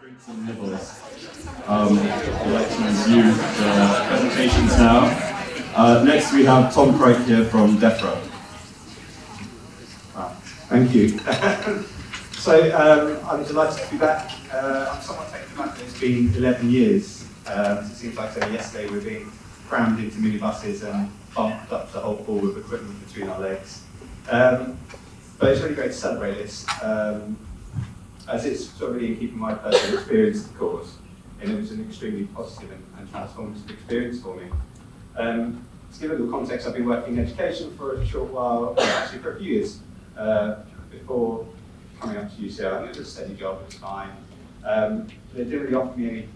Drinks and nibbles. I'd like to review the presentations now. Next we have Tom Pryke here from Defra. Thank you. I'm delighted to be back. I'm somewhat taken aback that it's been 11 years. It seems like yesterday we were being crammed into minibuses and bumped up the whole pool of equipment between our legs. But it's really great to celebrate this, as it's sort of really in keeping my personal experience, of course, and it was an extremely positive and transformative experience for me. To give a little context, I've been working in education for a short while, actually for a few years, before coming up to UCL, and it was a steady job at the time. It didn't really offer me any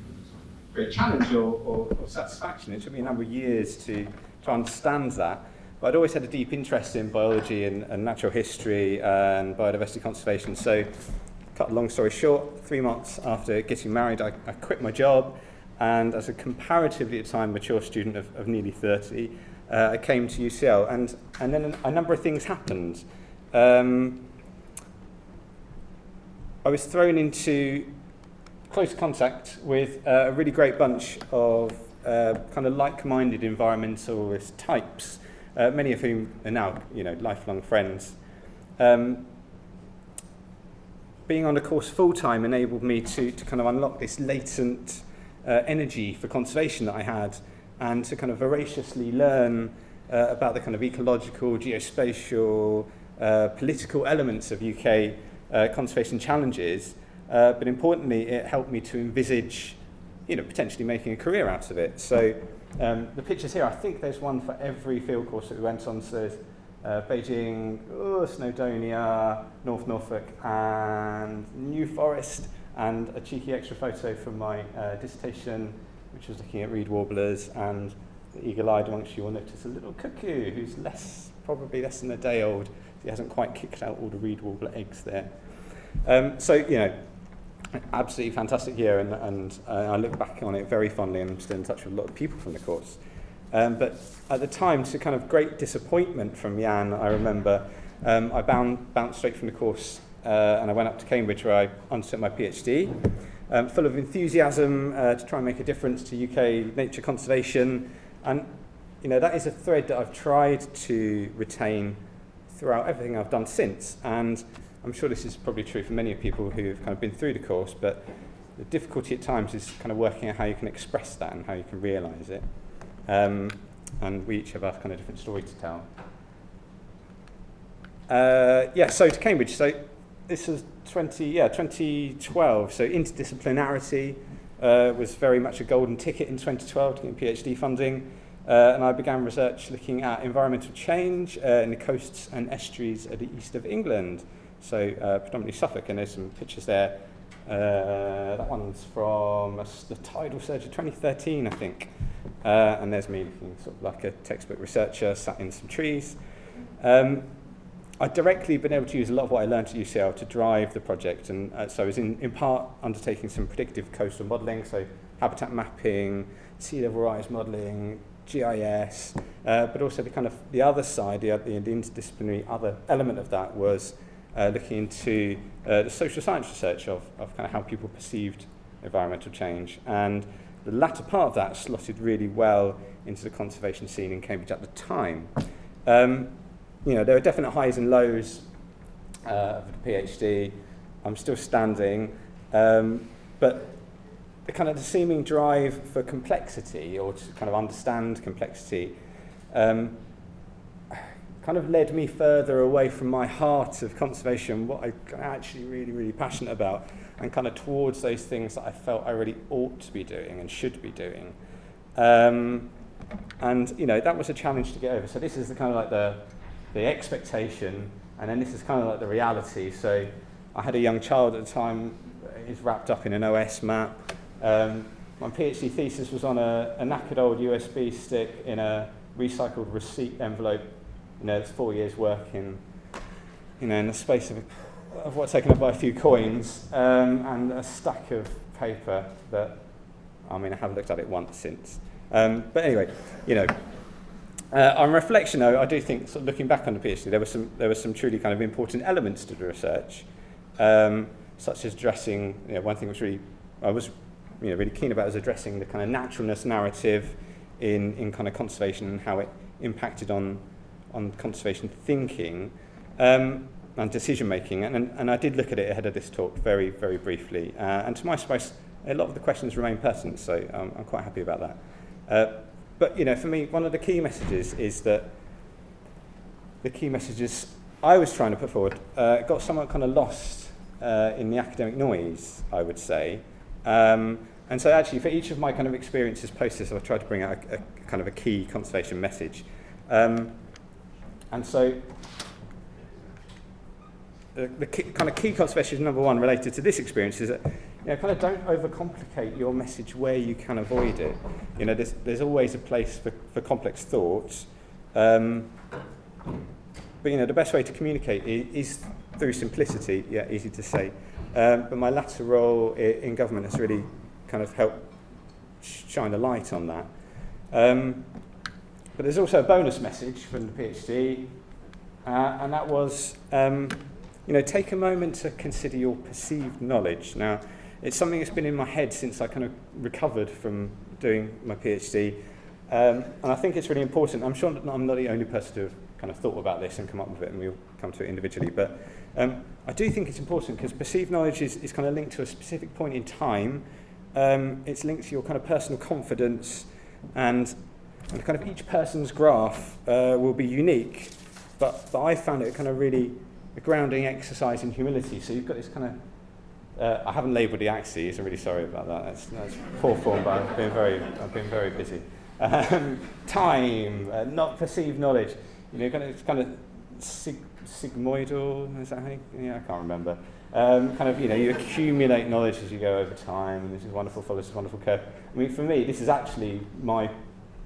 great challenge or satisfaction. It took me a number of years to understand that. But I'd always had a deep interest in biology and natural history and biodiversity conservation. So, cut a long story short, 3 months after getting married, I quit my job, and as a comparatively at the time mature student of nearly 30, I came to UCL, and then a number of things happened. I was thrown into close contact with a really great bunch of kind of like-minded environmentalist types, many of whom are now, lifelong friends. Being on the course full-time enabled me to kind of unlock this latent energy for conservation that I had, and to kind of voraciously learn about the kind of ecological, geospatial, political elements of UK conservation challenges. But importantly, it helped me to envisage, potentially making a career out of it. So the pictures here, I think there's one for every field course that we went on. So there's Beijing, Snowdonia, North Norfolk, and New Forest, and a cheeky extra photo from my dissertation, which was looking at reed warblers, and the eagle-eyed amongst you will notice a little cuckoo who's probably less than a day old. He hasn't quite kicked out all the reed warbler eggs there. Absolutely fantastic year, and I look back on it very fondly, and I'm still in touch with a lot of people from the course. But at the time, to kind of great disappointment from Jan, I remember, I bounced straight from the course, and I went up to Cambridge where I undertook my PhD, full of enthusiasm to try and make a difference to UK nature conservation. And that is a thread that I've tried to retain throughout everything I've done since. And I'm sure this is probably true for many people who've kind of been through the course, but the difficulty at times is kind of working out how you can express that and how you can realise it. And we each have a kind of different story to tell. So to Cambridge. So this was 2012. So interdisciplinarity was very much a golden ticket in 2012 to get PhD funding. And I began research looking at environmental change in the coasts and estuaries of the east of England. So predominantly Suffolk, and there's some pictures there. That one's from the tidal surge of 2013, I think. And there's me looking sort of like a textbook researcher sat in some trees. I'd directly been able to use a lot of what I learned at UCL to drive the project, and so I was in part undertaking some predictive coastal modelling, so habitat mapping, sea level rise modelling, GIS, but also the other side, the interdisciplinary other element of that was looking into the social science research of kind of how people perceived environmental change. And the latter part of that slotted really well into the conservation scene in Cambridge at the time. There were definite highs and lows of the PhD. I'm still standing, but the seeming drive for complexity, or to kind of understand complexity, kind of led me further away from my heart of conservation, what I'm actually really, really passionate about, and kind of towards those things that I felt I really ought to be doing and should be doing. And that was a challenge to get over. So this is the kind of like the expectation, and then this is kind of like the reality. So I had a young child at the time. He's wrapped up in an OS map. My PhD thesis was on a knackered old USB stick in a recycled receipt envelope. It's 4 years' work in the space of what's taken up by a few coins, and a stack of paper that, I haven't looked at it once since. But anyway, on reflection, though, I do think, sort of looking back on the PhD, there were some truly kind of important elements to the research, such as addressing, one thing which really I was really keen about was addressing the kind of naturalness narrative in kind of conservation and how it impacted on conservation thinking and decision making. And I did look at it ahead of this talk very, very briefly. And to my surprise, a lot of the questions remain pertinent, so I'm quite happy about that. But for me, one of the key messages is that the key messages I was trying to put forward got somewhat kind of lost in the academic noise, I would say. And so actually, for each of my kind of experiences post this, I've tried to bring out a kind of a key conservation message. And so the kind of key conservation number one related to this experience is that kind of don't overcomplicate your message where you can avoid it. There's always a place for complex thoughts. But the best way to communicate is through simplicity. Yeah, easy to say. But my latter role in government has really kind of helped shine a light on that. But there's also a bonus message from the PhD, and that was, take a moment to consider your perceived knowledge. Now, it's something that's been in my head since I kind of recovered from doing my PhD, and I think it's really important. I'm sure that I'm not the only person to have kind of thought about this and come up with it, and we'll come to it individually, but I do think it's important because perceived knowledge is kind of linked to a specific point in time. It's linked to your kind of personal confidence, and kind of each person's graph will be unique, but I found it kind of really a grounding exercise in humility. So you've got this kind of, I haven't labelled the axes, I'm really sorry about that, that's poor form, but I've been very busy. Time, not perceived knowledge, it's kind of sigmoidal, is that how I can't remember. You accumulate knowledge as you go over time, and this is wonderful, follows this wonderful curve. I mean, for me, this is actually my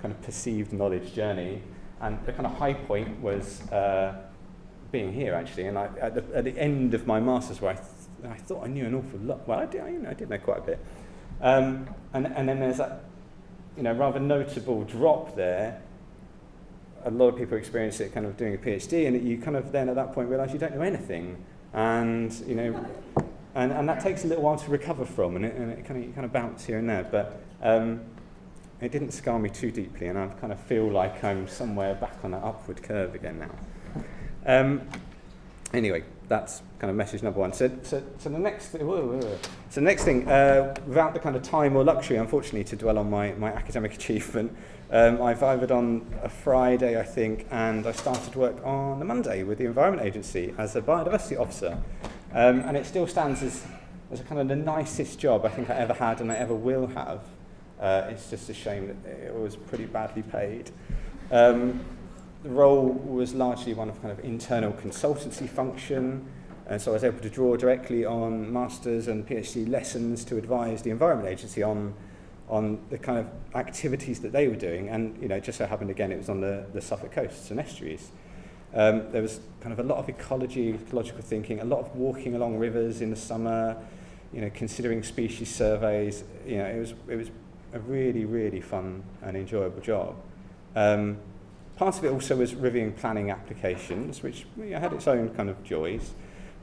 kind of perceived knowledge journey, and the kind of high point was being here, actually, and at the end of my master's, where I thought I knew an awful lot. Well, I did know quite a bit. And then there's that, rather notable drop there. A lot of people experience it kind of doing a PhD, and you kind of then at that point realise you don't know anything. And and that takes a little while to recover from, and it kind of bounce here and there, but it didn't scar me too deeply, and I kind of feel like I'm somewhere back on that upward curve again now. Anyway, that's kind of message number one. So the next thing, without the kind of time or luxury, unfortunately, to dwell on my academic achievement, I vived on a Friday, I think, and I started work on a Monday with the Environment Agency as a biodiversity officer. And it still stands as a kind of the nicest job I think I ever had and I ever will have. It's just a shame that it was pretty badly paid. The role was largely one of kind of internal consultancy function, and so I was able to draw directly on master's and PhD lessons to advise the Environment Agency on the kind of activities that they were doing, and it just so happened again it was on the Suffolk coasts and estuaries. There was kind of a lot of ecological thinking, a lot of walking along rivers in the summer, considering species surveys. It was a really, really fun and enjoyable job. Part of it also was reviewing planning applications, which had its own kind of joys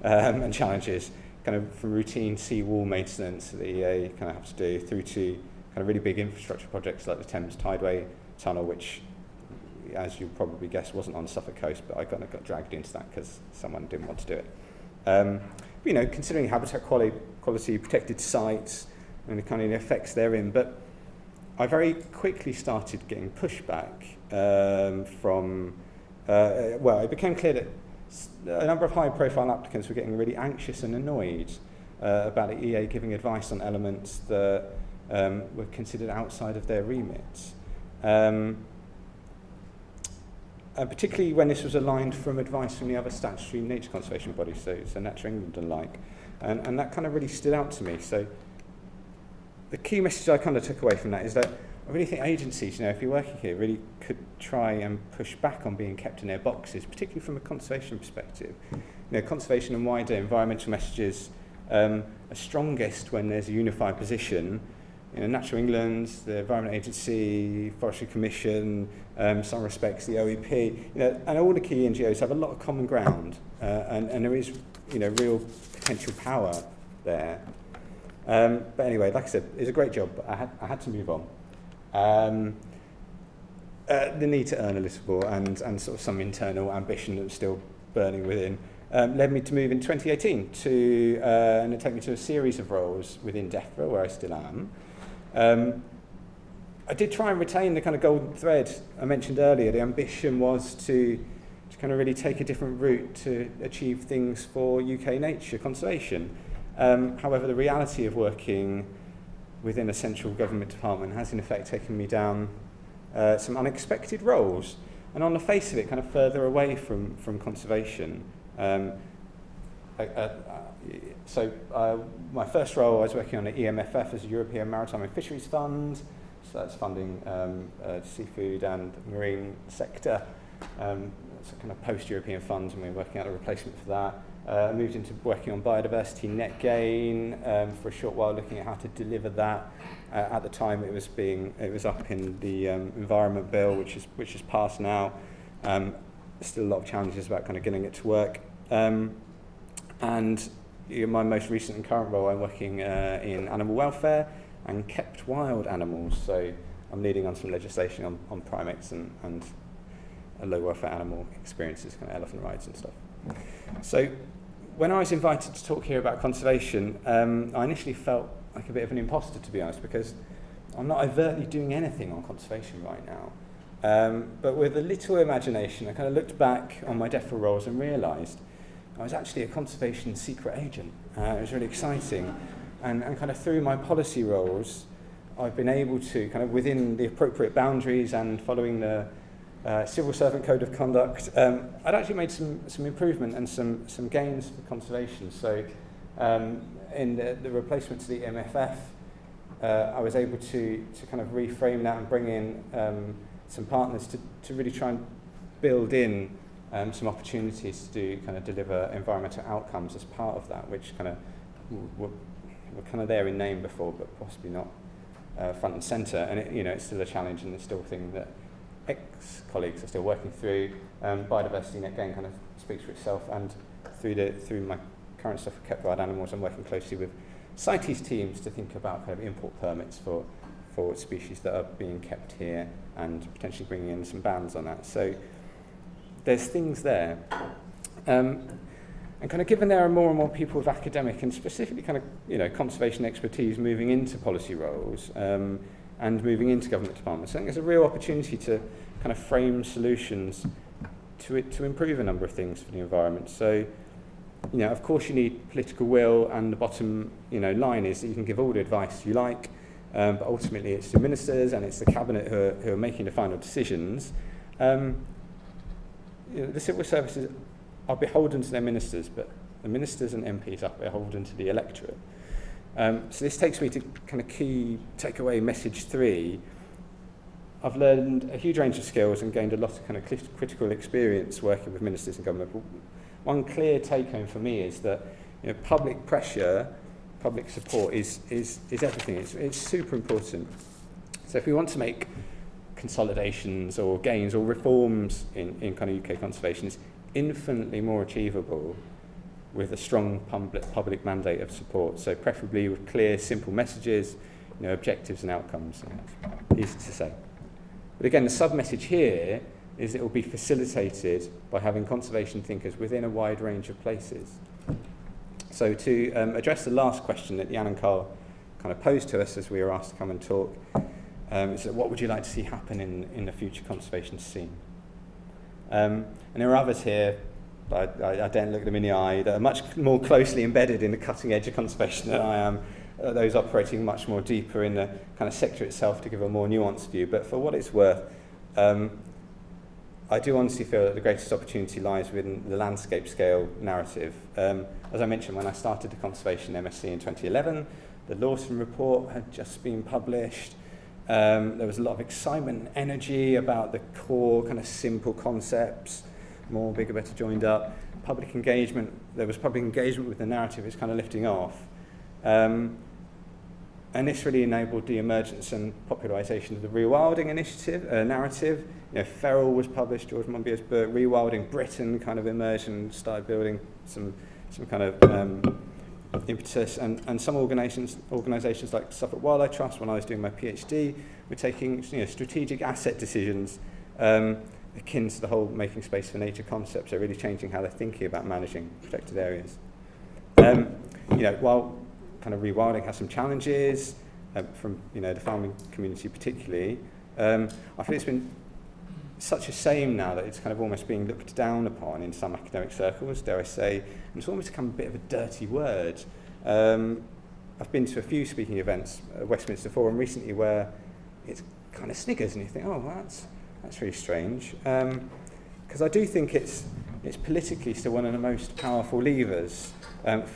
and challenges, kind of from routine seawall maintenance that the EA kind of has to do, through to kind of really big infrastructure projects like the Thames Tideway Tunnel, which, as you'll probably guess, wasn't on the Suffolk coast, but I kind of got dragged into that because someone didn't want to do it. Considering habitat quality, protected sites, and the kind of effects therein, but I very quickly started getting pushback from, it became clear that a number of high-profile applicants were getting really anxious and annoyed about the EA giving advice on elements that were considered outside of their remit. Particularly when this was aligned from advice from the other statutory nature conservation bodies, so Nature England and like. And that kind of really stood out to me. So the key message I kind of took away from that is that I really think agencies, if you're working here, really could try and push back on being kept in their boxes, particularly from a conservation perspective. Conservation and wider environmental messages are strongest when there's a unified position. Natural England, the Environment Agency, Forestry Commission, some respects the OEP, and all the key NGOs have a lot of common ground, and there is, real potential power there. But anyway, like I said, it was a great job, but I had to move on. The need to earn a little more and sort of some internal ambition that was still burning within led me to move in 2018 and it took me to a series of roles within Defra, where I still am. I did try and retain the kind of golden thread I mentioned earlier. The ambition was to kind of really take a different route to achieve things for UK nature conservation. However, the reality of working within a central government department has in effect taken me down some unexpected roles, and on the face of it, kind of further away from conservation. My first role, I was working on the EMFF as a European Maritime and Fisheries Fund, so that's funding seafood and marine sector. It's a kind of post-European funds, and we're working out a replacement for that. I moved into working on biodiversity net gain for a short while, looking at how to deliver that. At the time, it was up in the Environment Bill, which is passed now. There's still a lot of challenges about kind of getting it to work. And in my most recent and current role, I'm working in animal welfare and kept wild animals. So I'm leading on some legislation on primates and low welfare animal experiences, kind of elephant rides and stuff. So when I was invited to talk here about conservation, I initially felt like a bit of an imposter, to be honest, because I'm not overtly doing anything on conservation right now. But with a little imagination, I kind of looked back on my Defra roles and realised I was actually a conservation secret agent. It was really exciting. And kind of through my policy roles, I've been able to, kind of within the appropriate boundaries and following the Civil Servant Code of Conduct, I'd actually made some improvement and some gains for conservation. So in the replacement to the MFF, I was able to kind of reframe that and bring in some partners to really try and build in some opportunities to kind of deliver environmental outcomes as part of that, which kind of were kind of there in name before, but possibly not front and centre. And it's still a challenge, and it's still a thing that ex-colleagues are still working through. Biodiversity net gain kind of speaks for itself, and through my current stuff with kept wild animals, I'm working closely with CITES teams to think about kind of import permits for species that are being kept here, and potentially bringing in some bans on that. So there's things there. And kind of given there are more and more people with academic and specifically kind of conservation expertise moving into policy roles and moving into government departments, I think there's a real opportunity to kind of frame solutions to improve a number of things for the environment. So, of course you need political will, and the bottom line is that you can give all the advice you like, but ultimately it's the ministers and it's the cabinet who are making the final decisions. The civil services are beholden to their ministers, but the ministers and MPs are beholden to the electorate. So this takes me to kind of key takeaway message 3. I've learned a huge range of skills and gained a lot of kind of critical experience working with ministers and government. But one clear take home for me is that public pressure, public support is everything. It's super important. So if we want to make consolidations or gains or reforms in kind of UK conservation, it's infinitely more achievable with a strong public mandate of support. So preferably with clear, simple messages, objectives and outcomes. Easy to say. But again, the sub-message here is it will be facilitated by having conservation thinkers within a wide range of places. So to address the last question that Jan and Carl kind of posed to us as we were asked to come and talk, is that what would you like to see happen in the future conservation scene? And there are others here, but I don't look them in the eye, that are much more closely embedded in the cutting edge of conservation than I am, those operating much more deeper in the kind of sector itself to give a more nuanced view. But for what it's worth, I do honestly feel that the greatest opportunity lies within the landscape scale narrative. As I mentioned, when I started the conservation MSc in 2011, the Lawson report had just been published. There was a lot of excitement and energy about the core kind of simple concepts, more, bigger, better joined up. Public engagement, there was public engagement with the narrative is kind of lifting off. And this really enabled the emergence and popularisation of the rewilding initiative, narrative. Ferrell was published, George Monbiot's book, Rewilding Britain kind of emerged and started building some kind of impetus, and some organisations like Suffolk Wildlife Trust, when I was doing my PhD, were taking strategic asset decisions akin to the whole making space for nature concept, so really changing how they're thinking about managing protected areas. While kind of rewilding has some challenges from the farming community particularly, I feel it's been such a shame now that it's kind of almost being looked down upon in some academic circles, dare I say, and it's almost become a bit of a dirty word. I've been to a few speaking events at Westminster Forum recently where it's kind of sniggers and you think, oh, well, that's really strange. Because I do think it's politically still one of the most powerful levers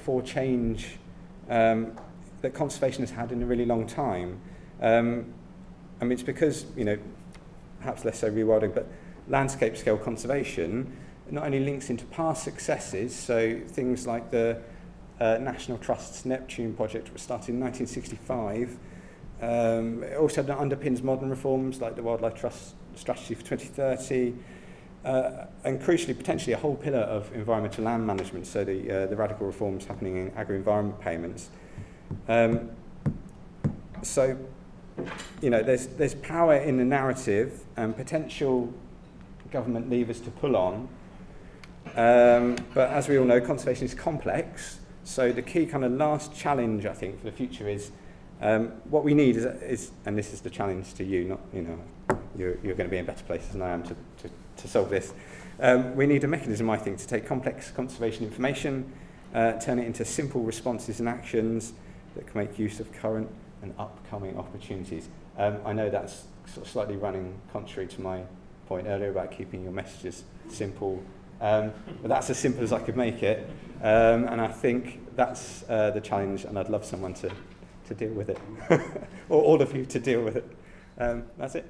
for change that conservation has had in a really long time. It's because, perhaps less so rewilding, but landscape scale conservation not only links into past successes, so things like the National Trust's Neptune project, which was started in 1965. It also underpins modern reforms like the Wildlife Trust strategy for 2030, and crucially, potentially a whole pillar of environmental land management, so the radical reforms happening in agri-environment payments. There's power in the narrative and potential government levers to pull on. But as we all know, conservation is complex. So the key kind of last challenge, I think, for the future is what we need is, and this is the challenge to you, not, you're going to be in better places than I am to solve this. We need a mechanism, I think, to take complex conservation information, turn it into simple responses and actions that can make use of current and upcoming opportunities. I know that's sort of slightly running contrary to my point earlier about keeping your messages simple, but that's as simple as I could make it, and I think that's the challenge, and I'd love someone to deal with it, or all of you to deal with it. That's it.